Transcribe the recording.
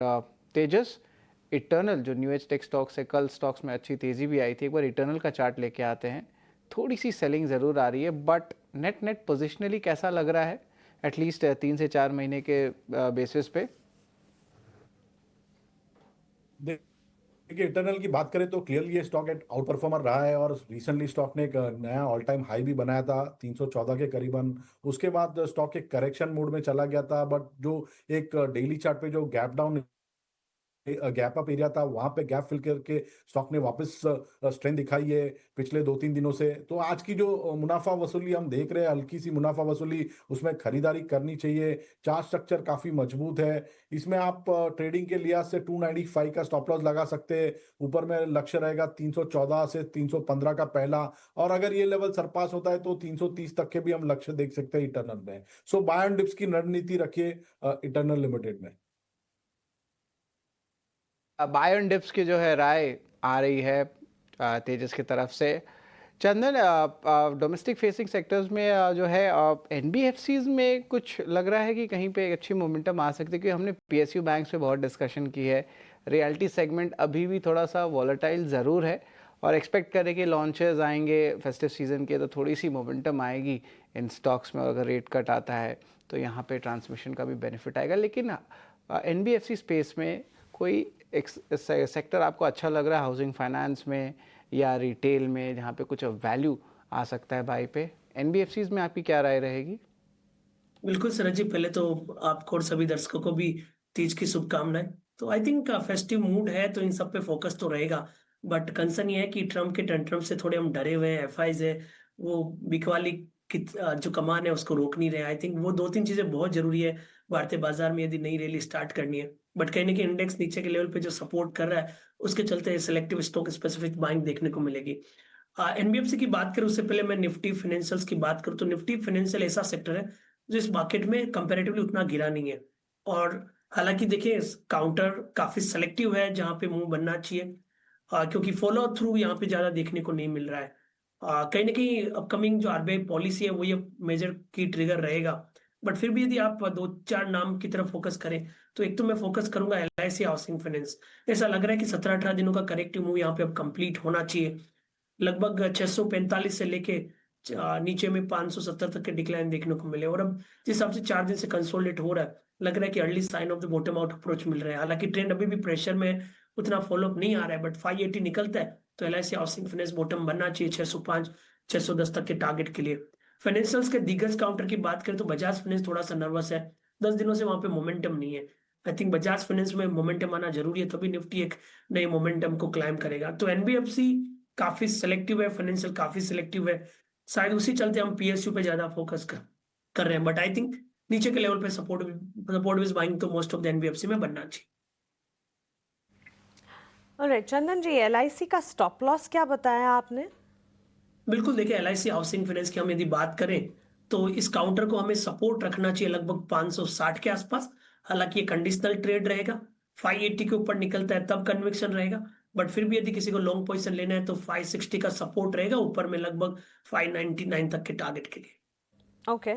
तेजस, eternal जो new age tech stocks है, कल स्टॉक्स में अच्छी तेज़ी भी आई थी। एक बार इटर्नल का चार्ट लेके आते हैं। थोड़ी सी सेलिंग ज़रूर आ रही है, बट नेट नेट पोजिशनली कैसा लग रहा है एटलीस्ट 3 से 4 महीने के बेसिस पे? देखिए, इंटरनल की बात करें तो क्लियरली ये स्टॉक एक आउट परफॉर्मर रहा है और रिसेंटली स्टॉक ने एक नया ऑल टाइम हाई भी बनाया था 314 के करीबन। उसके बाद स्टॉक एक करेक्शन मोड में चला गया था, बट जो एक डेली चार्ट पे जो gap down gap up area था, वहां पे गैप फिल करके स्टॉक ने वापस स्ट्रेंथ दिखाई है पिछले 2-3 दिनों से। तो आज की जो मुनाफा वसूली हम देख रहे हैं, हल्की सी मुनाफा वसूली, उसमें खरीदारी करनी चाहिए। चार्ट स्ट्रक्चर काफी मजबूत है। इसमें आप ट्रेडिंग के लिहाज से 295 का स्टॉप लॉस लगा सकते हैं। ऊपर में लक्ष्य रहेगा 314 से 315 का पहला, और अगर ये लेवल सरपास होता है तो 330 तक के भी हम लक्ष्य देख सकते हैं इंटरनल में। सो बाय एंड डिप्स की रणनीति रखिए इंटरनल लिमिटेड में। बाय ऑन डिप्स की जो है राय आ रही है तेजस की तरफ से। चंदन, डोमेस्टिक फेसिंग सेक्टर्स में जो है एनबीएफसीज में कुछ लग रहा है कि कहीं पे एक अच्छी मोमेंटम आ सकती है, क्योंकि हमने पीएसयू बैंक्स पे बहुत डिस्कशन की है। रियलिटी सेगमेंट अभी भी थोड़ा सा वॉलेटाइल ज़रूर है, और एक्सपेक्ट करें कि लॉन्चेस आएंगे फेस्टिव सीज़न के, तो थोड़ी सी मोमेंटम आएगी इन स्टॉक्स में। और अगर रेट कट आता है तो यहाँ पे ट्रांसमिशन का भी बेनिफिट आएगा। लेकिन एनबीएफसी स्पेस में कोई एक सेक्टर आपको अच्छा लग रहा है हाउसिंग फाइनेंस में या रिटेल में, जहाँ पे कुछ वैल्यू आ सकता है बाई पे? एनबीएफसीज में आपकी क्या राय रहेगी? बिल्कुल सरज जी, पहले तो आपको और सभी दर्शकों को भी तीज की शुभकामनाएं। तो आई थिंक फेस्टिव मूड है तो इन सब पे फोकस तो रहेगा, बट कंसर्न ये है कि ट्रम्प के टेंट्रम से थोड़े हम डरे हुए हैं। एफआईज है वो बिकवाली की जो कमान है उसको रोक नहीं रहे। आई थिंक वो 2-3 चीजें बहुत जरूरी है भारतीय बाजार में यदि नई रैली स्टार्ट करनी है। बट कहीं ना कहीं इंडेक्स नीचे के लेवल पे जो सपोर्ट कर रहा है उसके चलते सिलेक्टिव स्टॉक स्पेसिफिक बाइंग देखने को मिलेगी। एनबीएफसी की बात करूं उससे पहले मैं निफ्टी फाइनेंशियल्स की बात करूं तो निफ्टी फाइनेंशियल ऐसा सेक्टर है जो इस मार्केट में कंपैरेटिवली उतना गिरा नहीं है। और हालांकि देखिए काउंटर काफी सेलेक्टिव है जहां पे मुंह बनना चाहिए, क्योंकि फॉलो थ्रू यहाँ पे ज्यादा देखने को नहीं मिल रहा है। कहीं ना कहीं अपकमिंग जो आरबीआई पॉलिसी है वो ये मेजर की ट्रिगर रहेगा। बट फिर भी यदि आप 2-4 नाम की तरफ फोकस करें तो एक तो मैं फोकस करूंगा एलआईसी हाउसिंग फाइनेंस। ऐसा लग रहा है कि 17-18 दिनों का करेक्टिव मूव यहाँ पे अब कंप्लीट होना चाहिए। लगभग 645 से लेके नीचे में 570 तक के डिक्लाइन देखने को मिले, और अब जिस हिसाब से 4 दिन से कंसोलिडेट हो रहा है लग रहा है कि early sign of the bottom out approach मिल रहा है। हालांकि ट्रेंड अभी भी प्रेशर में उतना फॉलोअप नहीं आ रहा है, बट 580 निकलता है तो एलआईसी हाउसिंग फाइनेंस बॉटम बनना चाहिए 605 610 तक के टारगेट के लिए। फाइनेंशियल्स के दिग्गज काउंटर की बात करें तो बजाज फाइनेंस थोड़ा सा नर्वस है। 10 दिनों से वहां पे मोमेंटम नहीं है। आई थिंक बजाज फाइनेंस में मोमेंटम आना जरूरी है, तभी निफ्टी एक नए मोमेंटम को क्लाइम करेगा। तो एनबीएफसी काफी सिलेक्टिव है, फाइनेंशियल काफी सिलेक्टिव है। शायद उसी चलते हम पीएसयू पे ज्यादा फोकस कर रहे हैं। बट आई थिंक नीचे के लेवल पे सपोर्ट विज बाइंग तो मोस्ट ऑफ द एनबीएफसी में बनना चाहिए। ऑलराइट चंदन जी, एलआईसी का स्टॉप लॉस क्या बताया आपने? बिल्कुल, देखिए एलआईसी हाउसिंग फाइनेंस की हम यदि बात करें तो इस काउंटर को हमें सपोर्ट रखना चाहिए लगभग 560 के आसपास। हालांकि ये कंडीशनल ट्रेड रहेगा, 580 के ऊपर निकलता है तब कन्विक्शन रहेगा। बट फिर भी यदि किसी को लॉन्ग पोजीशन लेना है तो 560 का सपोर्ट रहेगा, ऊपर में लगभग 599 तक के टारगेट के लिए। ओके।